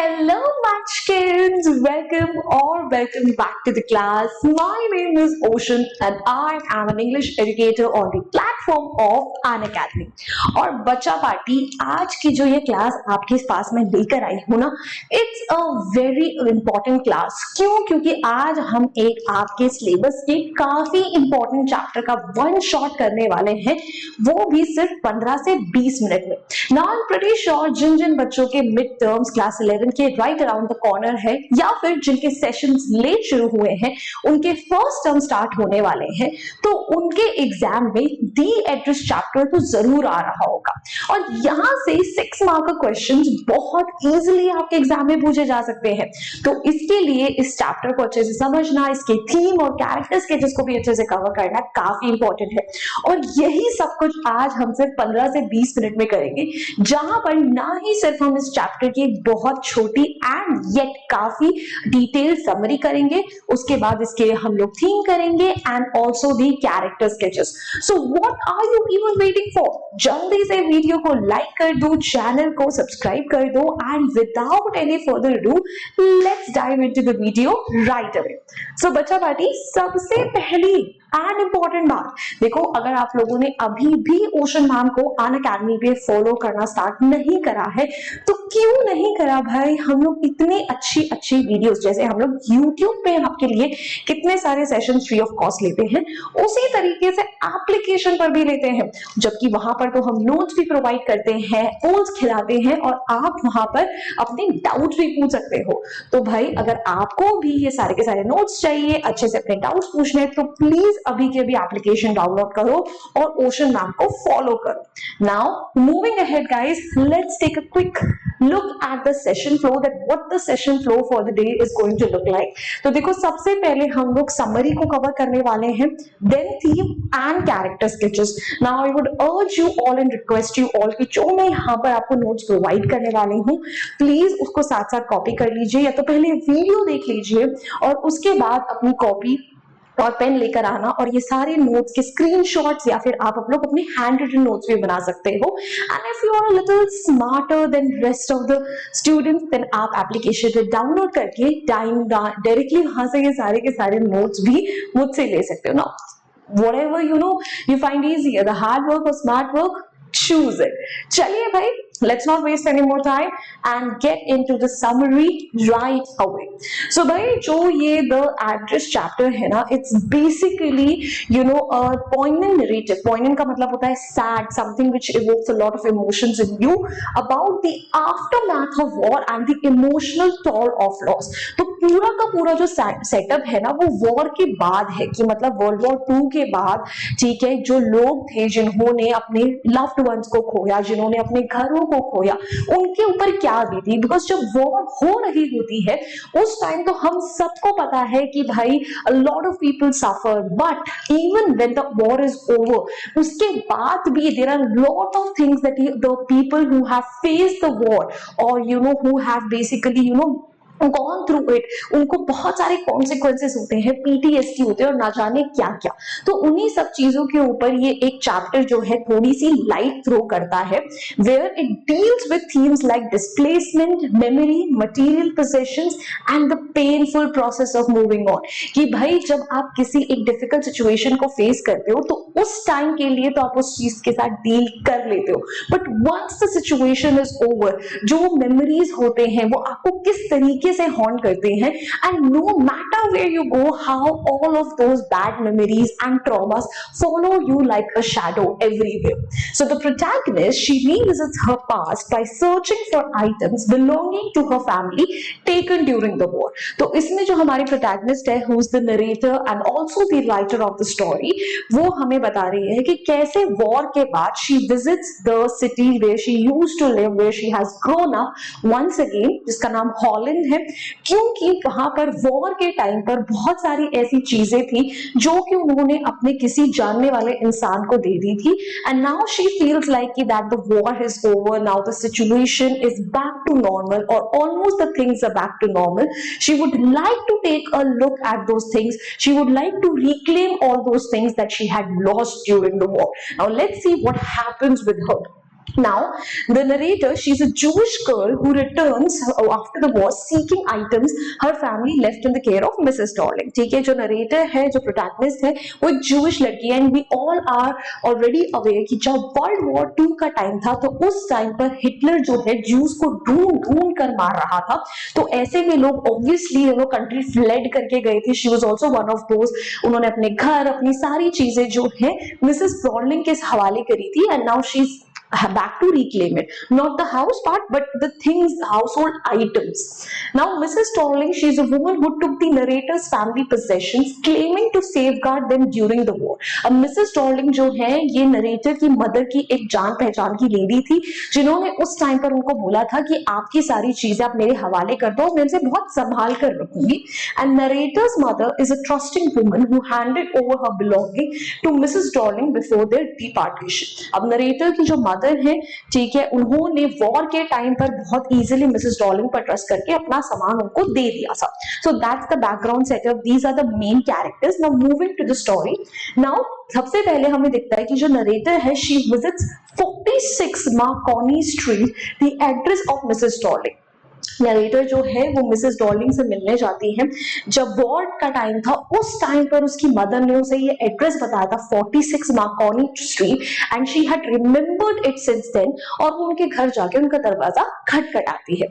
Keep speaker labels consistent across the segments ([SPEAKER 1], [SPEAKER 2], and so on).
[SPEAKER 1] Hello, Munchkins! Welcome back to the class. My name is Ocean and I am an English educator on the platform of An Academy. और बच्चा party आज की जो ये class आपके पास में लेकर आई हूँ ना, it's a very important class. क्योंकि आज हम एक आपके सिलेबस के काफी इंपॉर्टेंट चैप्टर का वन शॉट करने वाले हैं, वो भी सिर्फ 15 से 20 मिनट में. Now I am pretty sure जिन बच्चों के मिड टर्म्स क्लास 11 के राइट अराउंड द कॉर्नर है या फिर जिनके सेशंस लेट शुरू हुए हैं, उनके फर्स्ट टर्म स्टार्ट होने वाले हैं, तो उनके एग्जाम में दी एड्रेस चैप्टर तो जरूर आ रहा होगा. और यहां से 6 मार्क का क्वेश्चंस बहुत इजीली आपके एग्जाम में पूछे जा सकते हैं. तो इसके लिए इस चैप्टर को अच्छे से समझना, इसके थीम और कैरेक्टर स्केचेस को भी अच्छे से कवर करना काफी इंपॉर्टेंट है. और यही सब कुछ आज हम सिर्फ 15 से 20 मिनट में करेंगे, जहां पर ना ही सिर्फ हम इस चैप्टर की एक बहुत छोटी एंड येट काफी डिटेल समरी करेंगे, उसके बाद इसके हम लोग थीम करेंगे and also the character sketches. So what are you even waiting for? जल्दी से वीडियो को लाइक कर दो, चैनल को सब्सक्राइब कर दो and without any further do let's dive into the video right away. So बच्चा पार्टी, सबसे पहली एंड इंपॉर्टेंट बात देखो, अगर आप लोगों ने अभी भी ओशन मैम को अन अकेडमी पे फॉलो करना स्टार्ट नहीं करा है, तो क्यों नहीं करा भाई? हम लोग इतनी अच्छी वीडियोस, जैसे हम लोग YouTube पे आपके लिए कितने सारे सेशन फ्री ऑफ कॉस्ट लेते हैं, उसी तरीके से एप्लीकेशन पर भी लेते हैं. जबकि वहां पर तो हम नोट्स भी प्रोवाइड करते हैं, पोल्स खिलाते हैं और आप वहां पर अपने डाउट भी पूछ सकते हो. तो भाई, अगर आपको भी ये सारे के सारे नोट्स चाहिए, अच्छे से अपने डाउट्स पूछने, तो प्लीज अभी के अभी एप्लीकेशन डाउनलोड करो और ओशन मैम को फॉलो करो. Now moving ahead guys, let's take a quick look at the session flow, that what the session flow for the day is going to look like. तो देखो, सबसे पहले हम लोग समरी को कवर करने वाले हैं, then theme and character sketches. Now I would urge you all and request you all कि जो मैं यहाँ पर आपको नोट्स प्रोवाइड करने वाली हूँ, प्लीज उसको साथ साथ कॉपी कर लीजिए, या तो पहले वीडियो देख लीजिए और उसके बाद अपनी कॉपी और पेन लेकर आना और ये सारे नोट्स के स्क्रीनशॉट्स या फिर आप लोग अपने हैंड रिटन नोट्स भी बना सकते हो. And if you are a little smarter than rest of the students, then आप एप्लीकेशन पे डाउनलोड करके डायरेक्टली वहां से ये सारे के सारे नोट्स भी मुझसे ले सकते हो. ना whatever you find easier, the hard work or smart work, choose it. चलिए भाई, let's not waste any more time and get into the summary right away. So भाई, जो ये the address chapter है ना, it's basically a poignant narrative. Poignant का मतलब होता है sad, something which evokes a lot of emotions in you about the aftermath of war and the emotional toll of loss. तो पूरा का पूरा जो सेटअप है ना, वो वॉर के बाद है, कि मतलब वर्ल्ड वॉर 2 के बाद, ठीक है, जो लोग थे जिन्होंने अपने लव्ड वंस को खोया, जिन्होंने अपने घरों को खोया, उनके ऊपर क्या बीती. बिकॉज जब वॉर हो रही होती है उस टाइम तो हम सबको पता है कि भाई a lot of people suffer, but even when the war is over, उसके बाद भी there are lot of things that the people who have faced the war or who have basically gone through it, उनको बहुत सारे consequences होते हैं, PTSD होते हैं और ना जाने क्या क्या. तो उन्हीं सब चीजों के ऊपर ये एक चैप्टर जो है थोड़ी सी लाइट थ्रो करता है, where it deals with themes like displacement, memory, material possessions and the painful process of moving on. कि भाई, जब आप किसी एक डिफिकल्ट सिचुएशन को फेस करते हो तो उस टाइम के लिए तो आप उस चीज के साथ डील कर लेते हो, but once the situation is over, जो मेमोरीज होते हैं वो आपको किस तरीके से हॉन्ट करते हैं, and no matter where you go, how all of those bad memories and traumas follow you like a shadow everywhere. So the protagonist, she revisits her past by searching for items belonging to her family taken during the war. तो इसमें जो हमारी protagonist है, who is the narrator and also the writer of the story, वो हमें बता रही है कि कैसे वॉर के बाद she visits the city where she used to live, where she has grown up once again, जिसका नाम हॉलैंड है, क्योंकि वहां पर वॉर के टाइम पर बहुत सारी ऐसी चीजें थी जो कि उन्होंने अपने किसी जानने वाले इंसान को दे दी थी. And now she feels like that the war is over, now the situation is back to normal और almost the things are back to normal. She would like to take a look at those things, she would like to reclaim all those things that she had lost during the war. Now let's see what happens with her. Now, the narrator, she's a Jewish girl who returns after the war seeking items her family left in the care of Mrs. Darling. ठीक है, जो narrator है, जो protagonist है, वो एक Jewish लड़की है, and we all are already aware कि जब World War II का टाइम था तो उस टाइम पर हिटलर जो है Jews को ढूंढ ढूंढ कर मार रहा था. तो ऐसे में लोग obviously country fled करके गए थे. She was also one of those. उन्होंने अपने घर, अपनी सारी चीजें जो है Mrs. Darling के हवाले करी थी, and now she's back to reclaim it, not the house part but the things, household items. Now Mrs. Darling, she is a woman who took the narrator's family possessions claiming to safeguard them during the war. अब Mrs. Darling जो है ये narrator की mother की एक जान पहचान की लेडी थी जिन्होंने उस टाइम पर उनको बोला था कि आपकी सारी चीजें आप मेरे हवाले कर दो, मैं इनसे बहुत संभाल कर रखूंगी. And narrator's mother is a trusting woman who handed over her belonging to Mrs. Darling before their departation. अब narrator की जो है, ठीक है, उन्होंने वॉर के टाइम पर बहुत इजीली मिसेस डॉर्लिंग पर ट्रस्ट करके अपना सामान उनको दे दिया था. So that's the background setup. These are the main characters. Now moving to the story. Now सबसे पहले हमें दिखता है कि जो नरेटर है, she visits 46 Marconi street, the address of Mrs Darling. Narrator जो है वो मिसेस डॉर्लिंग से मिलने जाती है. जब वॉर का टाइम था उस टाइम पर उसकी मदर ने उसे ये एड्रेस बताया था, 46 Marconi street, and she had remembered it since then. और वो उनके घर जाके उनका दरवाजा खटखटाती है.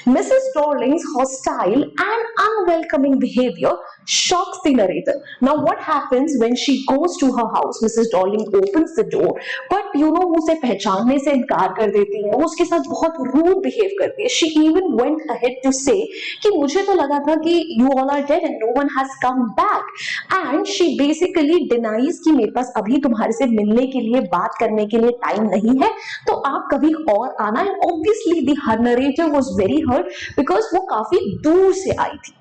[SPEAKER 1] Mrs Darling's hostile and unwelcoming behaviour shocks the narrator. Now what happens when she goes to her house? Mrs. Darling opens the door, but वो उसे पहचानने से इनकार कर देती है. वो उसके साथ बहुत रूड बिहेव करती है. She even went ahead to say कि मुझे तो लगा था कि you all are dead and no one has come back. And she basically denies कि मेरे पास अभी तुम्हारे से मिलने के लिए, बात करने के लिए टाइम नहीं है, तो आप कभी और आना. And obviously the narrator was very hurt because वो काफी दूर से आई थी.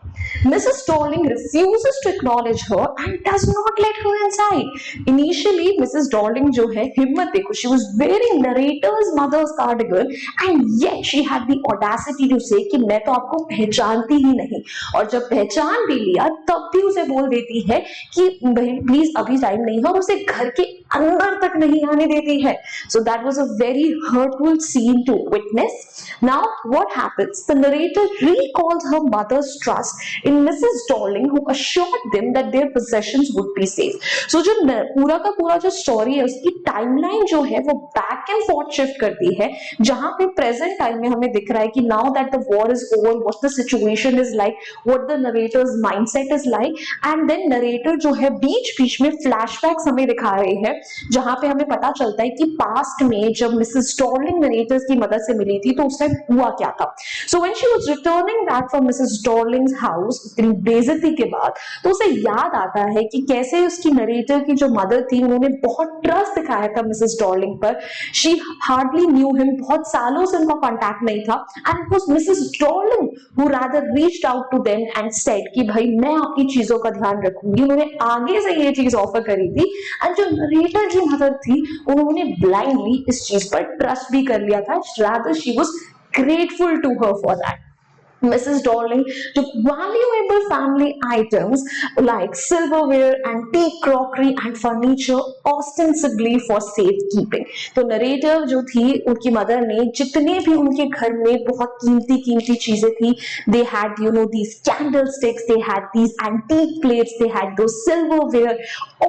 [SPEAKER 1] Mrs. Darling refuses to acknowledge her and does not let her inside. Initially, Mrs. Darling जो है, हिम्मत देखो, she was wearing narrator's mother's cardigan and yet she had the audacity to say कि मैं तो आपको पहचानती ही नहीं. और जब पहचान भी लिया तब भी उसे बोल देती है कि प्लीज अभी टाइम नहीं है, और उसे घर के अंदर तक नहीं आने देती है. So that was a very hurtful scene to witness. Now what happens? The narrator recalls her mother's trust in Mrs. Darling, who assured them that their possessions would be safe. So जो पूरा का पूरा जो story है उसकी timeline जो है वो बैक एंड फोर्थ शिफ्ट करती है, जहां पे प्रेजेंट टाइम में हमें दिख रहा है कि now that the war is over, what the situation is like, what the narrator's mindset is like. And then narrator जो है बीच बीच में फ्लैशबैक्स हमें दिखा रहे हैं जहां पे हमें पता चलता है कि पास्ट में जब मिसेस डॉर्लिंग नरेटर्स की मदद से मिली थी तो उस टाइम हुआ क्या था. So when she was returning back from Mrs Darling's house बेइज्जती के बाद, तो उसे याद आता है कि कैसे उसकी नरेटर की जो मदर थी उन्होंने बहुत ट्रस्ट दिखाया था मिसेस डॉर्लिंग पर. शी हार्डली न्यू हिम, बहुत सालों से उनका कांटेक्ट नहीं था. And it was Mrs Darling who rather reached out to them and said कि भाई मैं आपकी चीजों का ध्यान रखूंगी. उन्होंने आगे से ये चीज ऑफर करी थी. एंड जो नरेटर की मदर थी उन्होंने ब्लाइंडली इस चीज पर ट्रस्ट भी कर लिया था. Rather she was grateful to her for that. Mrs. Darling took valuable family items like silverware, antique crockery and furniture ostensibly for safekeeping. तो narrator जो थी उनकी mother ने जितने भी उनके घर में बहुत कीमती चीजें थी, they had these candlesticks, they had these antique plates, they had those silverware,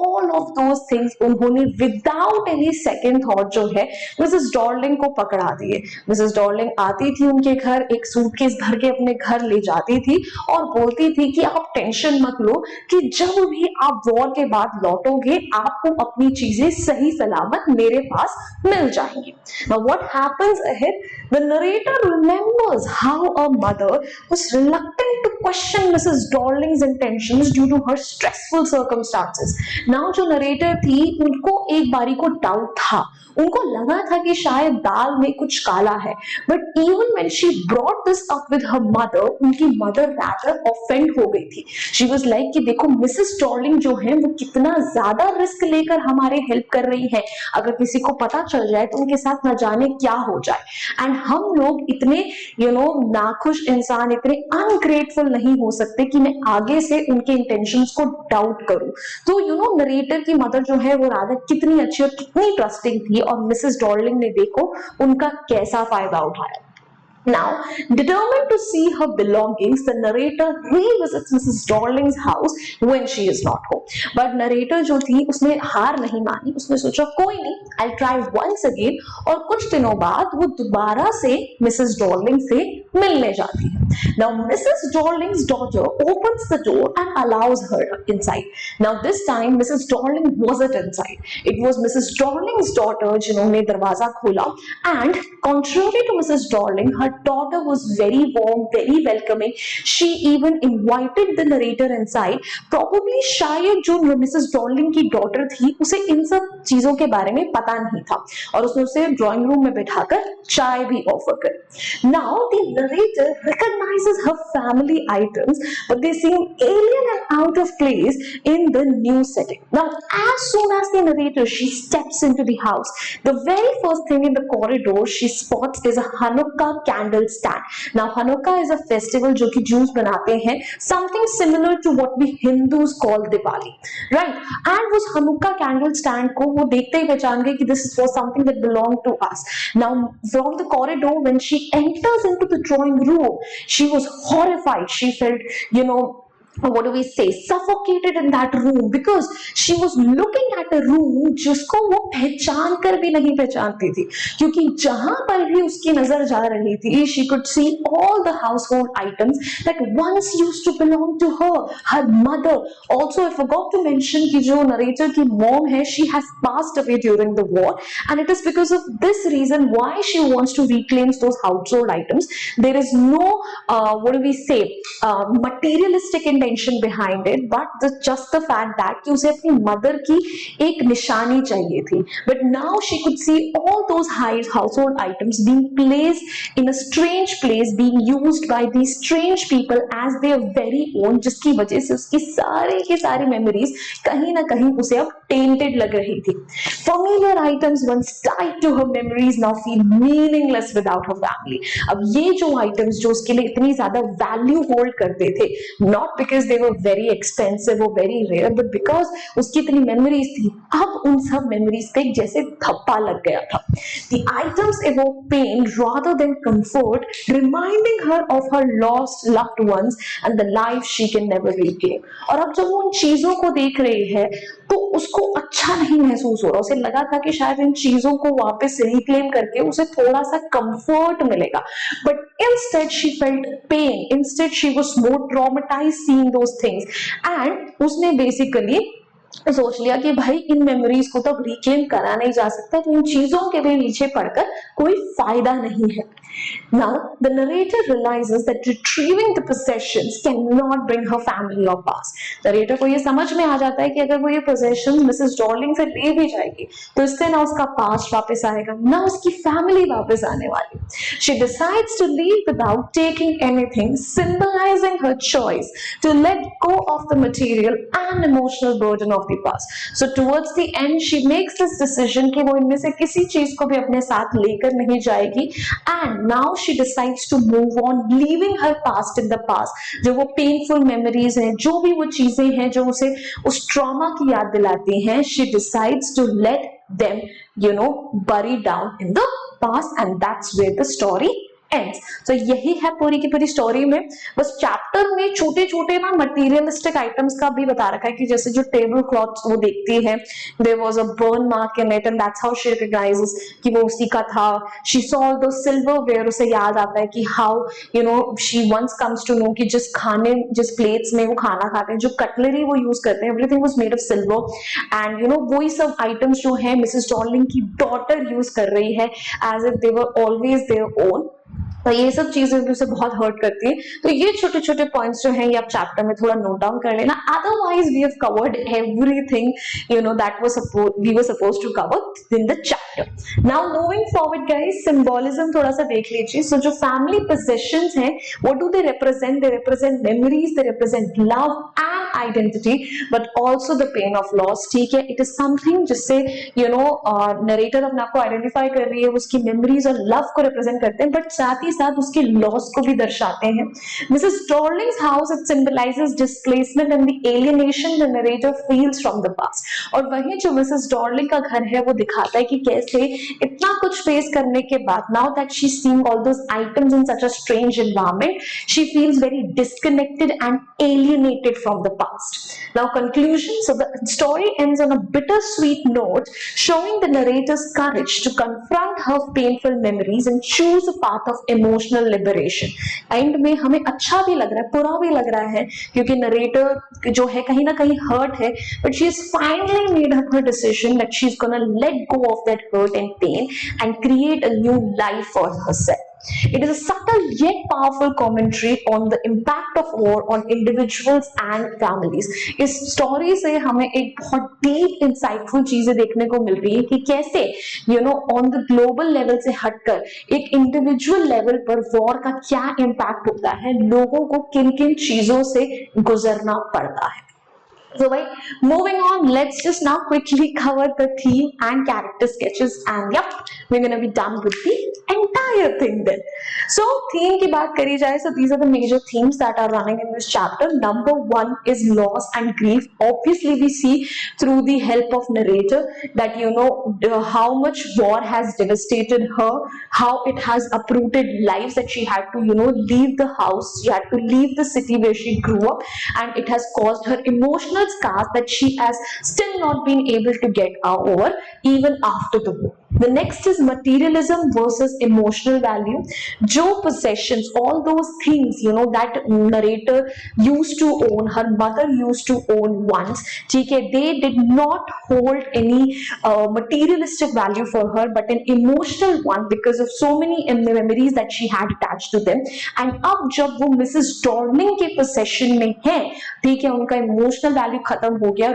[SPEAKER 1] all of those things उन्होंने without any second thought जो है Mrs. Darling को पकड़ा दिए. Mrs. Darling आती थी उनके घर, एक सूटकेस भर के अपने घर ले जाती थी और बोलती थी कि आप टेंशन मत लो कि जब भी आप वॉर के बाद लौटोगे आपको अपनी चीजें सही सलामत मेरे पास मिल जाएंगी. Now what happens ahead? The narrator remembers how a mother was reluctant to question Mrs. Darling's intentions due to her stressful circumstances. Now जो narrator थी उनको एक बारी को डाउट था, उनको लगा था कि शायद दाल में कुछ काला है. But even when she brought this up with her mother, उनकी mother rather offend हो गई थी. She was like कि देखो Mrs. Darling जो है वो कितना ज्यादा रिस्क लेकर हमारे हेल्प कर रही है, अगर किसी को पता चल जाए तो उनके साथ न जाने क्या हो जाए. एंड हम लोग इतने नाखुश इंसान, इतने अनग्रेटफुल कंफर्टेबल नहीं हो सकते कि मैं आगे से उनके इंटेंशंस को डाउट करूं। तो नरेटर की मदर जो है वो राधा कितनी अच्छी और कितनी ट्रस्टिंग थी, और मिसेस डॉर्लिंग ने देखो उनका कैसा फायदा उठाया। Now, determined to see her belongings, the narrator revisits Mrs. Darling's house when she is not home. But narrator जो थी उसने हार नहीं मानी, उसने सोचा कोई नहीं, I'll try once again, और कुछ दिनों बाद वो दोबारा से मिसेस डॉर्लिंग से मिलने जाती है। Now, Mrs. Darling's daughter opens the door and allows her inside. Now, this time Mrs. Darling wasn't inside. It was Mrs. Darling's daughter जिन्होंने दरवाजा खोला, and contrary to Mrs. Darling, her daughter was very warm, very welcoming. She even invited the narrator inside. Probably शायद जो Mrs. Darling की daughter थी उसे इन सब चीजों के बारे में पता नहीं था, और उसने उसे ड्राइंग रूम में बैठाकर चाय भी ऑफर करी। Now the narrator recognizes her family items, but they seem alien and out of place in the new setting. Now, as soon as the narrator she steps into the house, the very first thing in the corridor she spots is a Hanukkah candle stand. Now, Hanukkah is a festival जो कि Jews बनाते हैं, something similar to what we Hindus call Diwali, right? And उस Hanukkah candle stand को वो देखते ही पहचान गए कि this was something that belonged to us. Now, from the corridor, when she enters into the drawing room, she was horrified. She felt, what do we say, suffocated in that room, because she was looking at a room जिसको वो पहचान कर भी नहीं पहचानती थी, क्योंकि जहां पर भी उसकी नजर जा रही थी she could see all the household items that once used to belong to her mother. Also, I forgot to mention कि जो narrator की mom है, she has passed away during the war, and it is because of this reason why she wants to reclaim those household items. There is no what do we say, materialistic intention behind it, but just the fact that कि उसे अपनी mother की एक निशानी चाहिए थी. But now she could see all those household items being placed in a strange place, being used by these strange people as their very own, जिसकी वजह से उसकी सारी की सारी memories कहीं ना कहीं उसे अब tainted लग रही थी. Familiar items once tied to her memories now feel meaningless without her family. अब ये जो items जो उसके लिए इतनी ज़्यादा value hold करते थे, not because they were very expensive or very rare, but because उसकी इतनी memories थी, अब उन सब memories पे जैसे थप्पा लग गया था. The items evoke pain rather than comfort, reminding her of her lost loved ones and the life she can never regain. और अब जब वो उन चीजों को देख रही है तो उसको अच्छा नहीं महसूस हो रहा. उसे लगा था कि शायद इन चीजों को वापस रिक्लेम करके उसे थोड़ा सा कंफर्ट मिलेगा, but instead she felt pain. Instead she was more traumatized seeing those things, and उसने basically सोच लिया कि भाई इन मेमोरीज को तो रिक्लेम करा नहीं जा सकता, तो इन चीजों के भी पीछे पड़कर कोई फायदा नहीं है. Now, the narrator realizes that retrieving the possessions cannot bring her family or past. Narrator को ये समझ में आ जाता है कि अगर वो ये possessions मिसेस डॉर्लिंग से ले भी जाएगी तो इससे ना उसका पास्ट वापस आएगा, ना उसकी फैमिली वापस आने वाली. She decides to leave without taking anything, symbolizing her choice to let go of the material and emotional burden of the past. So towards the end, she makes this decision कि वो इनमें से किसी चीज को भी अपने साथ लेकर नहीं जाएगी, and now she decides to move on, leaving her past in the past. जो वो painful memories हैं, जो भी वो चीजें हैं जो उसे उस trauma की याद दिलाती हैं, she decides to let them, bury down in the past, and that's where the story ends. So यही है पूरी की पूरी स्टोरी में. बस चैप्टर में छोटे छोटे ना मटेरियलिस्टिक आइटम्स का भी बता रखा है कि जैसे जो टेबल क्लॉथ वो देखती है, there was a burn mark in it and that's how she recognizes कि वो उसी का था. She saw all those silverware, उसे याद आता है कि how she once comes to know कि जिस प्लेट्स में वो खाना खाते हैं, जो कटलरी वो यूज करते हैं, everything was made of silver, and वही सब आइटम्स जो है मिसेस डॉर्लिंग की डॉटर यूज कर रही है as if they were always their own. तो ये सब चीजें भी उसे बहुत हर्ट करती है. तो ये छोटे छोटे पॉइंट्स जो हैं ये आप चैप्टर में थोड़ा नोट डाउन कर लेना. Otherwise we have covered everything that we were supposed to cover in the chapter. Now moving forward guys, symbolism थोड़ा सा देख लीजिए. सो जो फैमिली पोजेशंस हैं, what do they represent? They represent memories, they represent love and identity but also the pain of loss. ठीक है, it is something जिससे narrator अपने आप को आइडेंटिफाई कर रही है, उसकी मेमोरीज और लव को रिप्रेजेंट करते हैं, बट साथ ही साथ उसके लॉस को भी दर्शाते हैं. Mrs Darling's house, it symbolises displacement and the alienation the narrator feels from the past. और वही जो मिसेस डॉर्लिंग का घर है वो दिखाता है कि कैसे इतना कुछ फेस करने के बाद, now that she seeing all those items in such a strange environment, she feels very disconnected and alienated from the past. Now conclusion, so the story ends on a bittersweet note, showing the narrator's courage to confront her painful memories and choose a path of emotional liberation. End में हमें अच्छा भी लग रहा है, बुरा भी लग रहा है, क्योंकि नरेटर जो है कहीं ना कहीं hurt है, but she has finally made up her decision that she's gonna let go of that hurt and pain and create a new life for herself. It is a subtle yet powerful commentary on the impact of war on individuals and families. इस story से हमें एक बहुत deep insightful चीजें देखने को मिल रही है कि कैसे ऑन द ग्लोबल लेवल से हटकर एक इंडिविजुअल लेवल पर वॉर का क्या इम्पैक्ट होता है, लोगों को किन किन चीजों से गुजरना पड़ता है. So moving on, let's just now quickly cover the theme and character sketches, and yep, we're gonna be done with the entire thing then. So theme की बात करी जाए, so these are the major themes that are running in this chapter. Number one is loss and grief. Obviously we see through the help of narrator that how much war has devastated her, how it has uprooted lives, that she had to leave the house, she had to leave the city where she grew up, and it has caused her emotional scars that she has still not been able to get over even after the war. The next is materialism versus emotional value. जो possessions, all those things that narrator used to own, her mother used to own once, ठीक है, they did not hold any materialistic value for her, but an emotional one because of so many memories that she had attached to them. And अब जब वो Mrs. Dorling के possession में है, ठीक है, उनका emotional value खत्म हो गया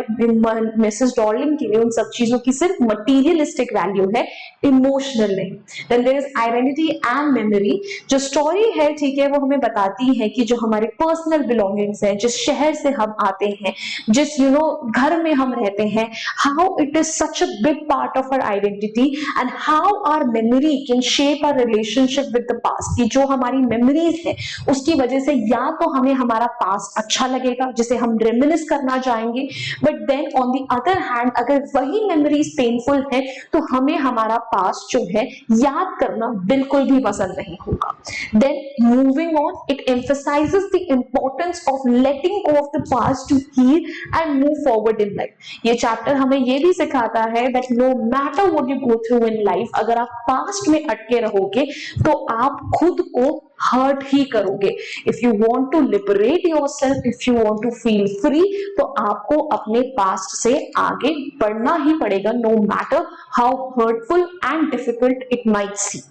[SPEAKER 1] और Mrs. Dorling के लिए उन सब चीजों की सिर्फ materialistic value है, इमोशनल नहीं. Then there is identity and memory. जो स्टोरी है, ठीक है, वो हमें बताती है कि जो हमारे पर्सनल बिलोंगिंग्स हैं, जिस शहर से हम आते हैं, जिस घर में हम रहते हैं, how it is such a big part of our identity and how our memory can shape our relationship with the past. कि जो हमारी मेमोरीज है उसकी वजह से या तो हमें हमारा पास्ट अच्छा लगेगा जिसे हम रेमिनिस करना चाहेंगे, but then on the other hand अगर वही मेमोरीज पेनफुल है तो हमें हमारा पास्ट जो है याद करना बिल्कुल भी पसंद नहीं होगा. Then moving on, it emphasises the importance of letting go of the past to heal and move forward in life. ये चैप्टर हमें ये भी सिखाता है that no matter what you go through in life, अगर आप पास्ट में अटके रहोगे तो आप खुद को हर्ट ही करोगे. If you want to liberate yourself, if you want to feel free, तो आपको अपने पास्ट से आगे बढ़ना ही पड़ेगा, no matter how hurtful and difficult it might seem.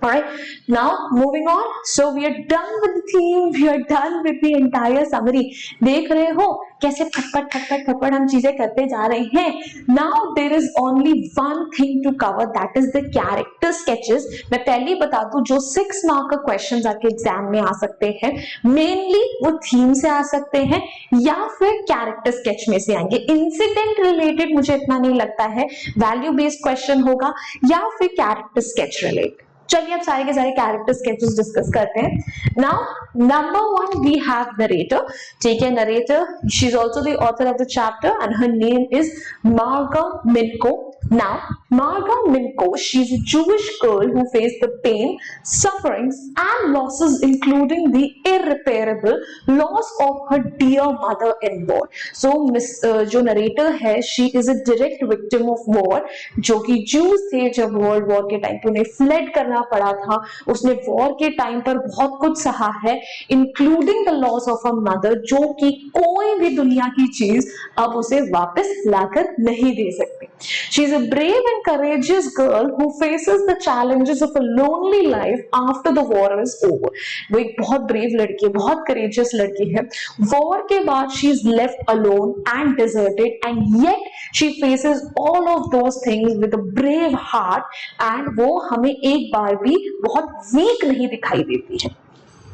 [SPEAKER 1] Alright, now moving on, so we are done with the theme, we are done with the entire summary. देख रहे हो कैसे फटफट हम चीजें करते जा रहे हैं. Now there is only one thing to cover, that is the character sketches. मैं पहले ही बता दूं, जो 6 मार्क का क्वेश्चन आपके एग्जाम में आ सकते हैं, मेनली वो थीम से आ सकते हैं या फिर कैरेक्टर स्केच में से आएंगे. इंसिडेंट रिलेटेड मुझे इतना नहीं लगता है, वैल्यू बेस्ड क्वेश्चन होगा या फिर कैरेक्टर स्केच रिलेटेड. चलिए अब सारे के सारे कैरेक्टर स्केचेस डिस्कस करते हैं. Now number 1 we have narrator. ठीक है, narrator, she is also the author of the chapter and her name is Marga Minco. Now, Marga Minko, she's a Jewish girl who faced the pain, sufferings and losses, including the irreparable loss of her dear mother in war. So, जो narrator है, she is a direct victim of war, जो कि Jews थे जब World War के time पे उन्हें fled करना पड़ा था. उसने war के टाइम पर बहुत कुछ सहा है, including the loss of her mother, जो कि कोई भी दुनिया की चीज अब उसे वापस लाकर नहीं दे सकती. She is a brave and courageous girl who faces the challenges of a lonely life after the war is over. वो एक बहुत brave लड़की है, बहुत courageous लड़की है. War के बाद she is left alone and deserted, and yet she faces all of those things with a brave heart, and वो हमें एक बार भी बहुत weak नहीं दिखाई देती है.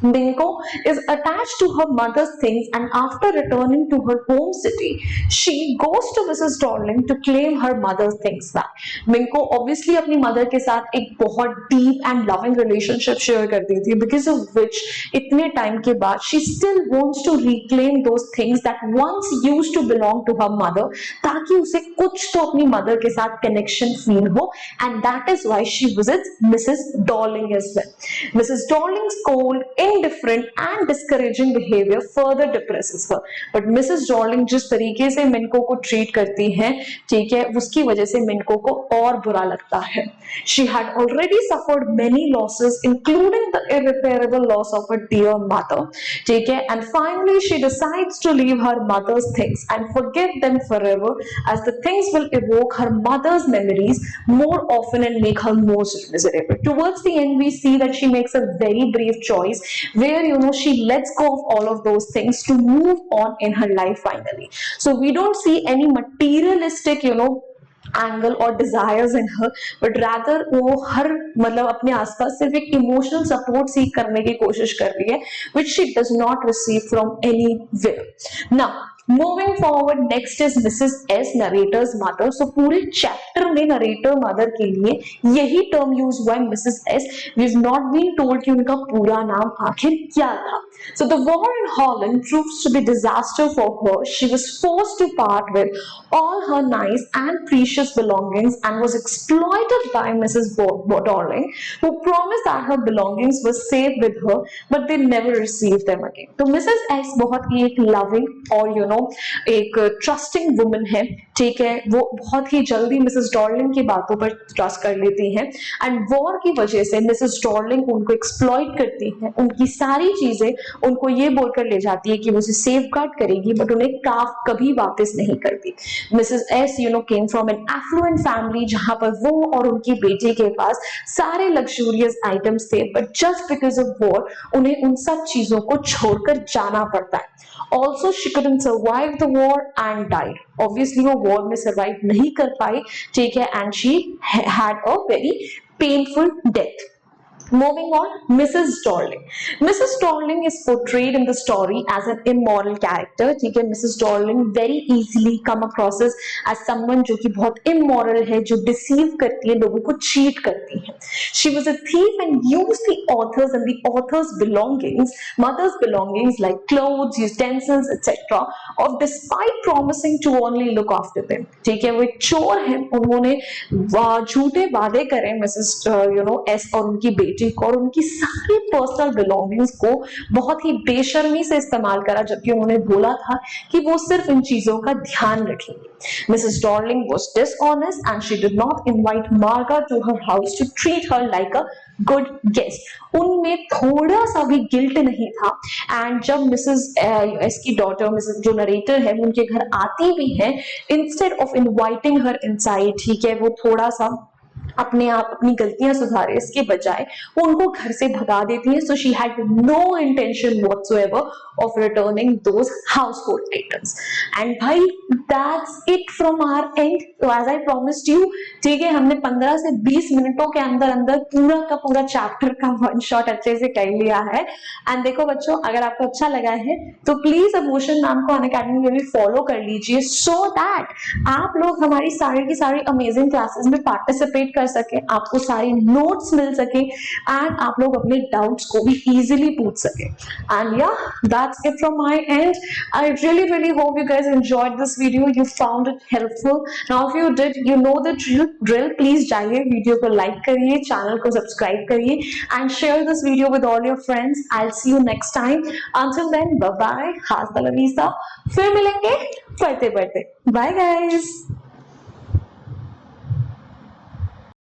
[SPEAKER 1] Minko is attached to her mother's things, and after returning to her home city, she goes to Mrs. Darling to claim her mother's things back. Minko obviously अपनी mother के साथ एक बहुत deep and loving relationship share करती थी, because of which इतने time के बाद she still wants to reclaim those things that once used to belong to her mother, ताकि उसे कुछ तो अपनी mother के साथ connection feel हो, and that is why she visits Mrs. Darling as well. Mrs. Darling's cold, indifferent and discouraging behavior further depresses her. But Mrs. Darling जिस तरीके से मिनको को ट्रीट करती हैं, ठीक है, उसकी वजह से मिनको को और बुरा लगता है. She had already suffered many losses, including the irreparable loss of her dear mother. ठीक है, and finally she decides to leave her mother's things and forget them forever, as the things will evoke her mother's memories more often and make her most miserable. Towards the end, we see that she makes a very brave choice, where she lets go of all of those things to move on in her life finally. So we don't see any materialistic angle और desires in her, but rather वो हर मतलब अपने आसपास सिर्फ एक emotional support सीख करने की कोशिश कर रही है, which she does not receive from anywhere. Now moving forward, next is Mrs S, narrator's mother. So पूरे चैप्टर में नरेटर मदर के लिए यही टर्म यूज हुआ है, Mrs S. We have not been told कि उनका पूरा नाम आखिर क्या था. So the war in Holland proves to be disaster for her. She was forced to part with all her nice and precious belongings and was exploited by Mrs. Darling, who promised that her belongings were safe with her, but they never received them again. तो Mrs. S बहुत ही एक loving और एक trusting woman है, ठीक है. वो बहुत ही जल्दी मिसेस डॉर्लिंग की बातों पर ट्रस्ट कर लेती हैं, एंड वॉर की वजह से मिसेस डॉर्लिंग उनको एक्सप्लॉइट करती है. उनकी सारी चीजें उनको ये बोलकर ले जाती है कि वो उसे सेफ गार्ड करेगी, बट उन्हें कभी वापस नहीं करती. Mrs S came from an affluent family, जहां पर वो और उनकी बेटी के पास सारे लग्जूरियस आइटम्स थे, but just because of war उन्हें उन सब चीजों को छोड़कर जाना पड़ता है. Also, she couldn't survive the war and died. Obviously, वो war में survive नहीं कर पाई, ठीक है, and she had a very painful death. Moving on, Mrs. Darling. Mrs. Darling is portrayed in the story as an immoral character. ठीक है, Mrs. Darling very easily come across as someone जो कि बहुत immoral है, जो deceive करती है, लोगों को cheat करती है. She was a thief and used the authors and the author's belongings, mother's belongings like clothes, utensils, etc. और despite promising to only look after them. ठीक है, वो एक चोर है. उन्होंने झूठे वादे करे मिसेस एस और उनकी बेटी को, और उनकी सारी पर्सनल बिलोंगिंग्स को बहुत ही बेशर्मी से इस्तेमाल करा, जबकि उन्होंने बोला था कि वो सिर्फ इन चीजों का ध्यान रखेंगे. Mrs. Darling was dishonest and she did not invite Marga to her house to treat her like a good guest. उनमें थोड़ा सा भी गिल्ट नहीं था, एंड जब मिसेस एस की डॉटर मिसेस जो नरेटर है उनके घर आती भी है, instead of inviting her inside, ठीक है, वो थोड़ा सा अपने आप अपनी गलतियां सुधारे इसके बजाय वो उनको घर से भगा देती है. So she had no intention whatsoever of returning those household items. And भाई that's it from our end. तो एज आई प्रॉमिस्ड यू, ठीक है, हमने 15 से 20 मिनटों के अंदर अंदर पूरा का पूरा चैप्टर का वन शॉट अच्छे से कर लिया है. एंड देखो बच्चों, अगर आपको अच्छा लगा है तो प्लीज अबोशन मैम को अनअकैडमी में भी फॉलो कर लीजिए, सो दैट आप लोग हमारी सारी की सारी अमेजिंग क्लासेस में पार्टिसिपेट कर सके, आपको सारी नोट्स मिल सके, एंड आप लोग अपने डाउट्स को भी इजीली पूछ सके. एंड या that's it from my end. I really hope you guys enjoyed this video, you found it helpful. Now if you did, you know the drill. Please जाइए, वीडियो को लाइक करिए, channel को subscribe करिए, and share this video with all your friends. I'll see you next time. Until then, bye bye, hasta la vista. फिर मिलेंगे पढ़ते पढ़ते. Bye guys.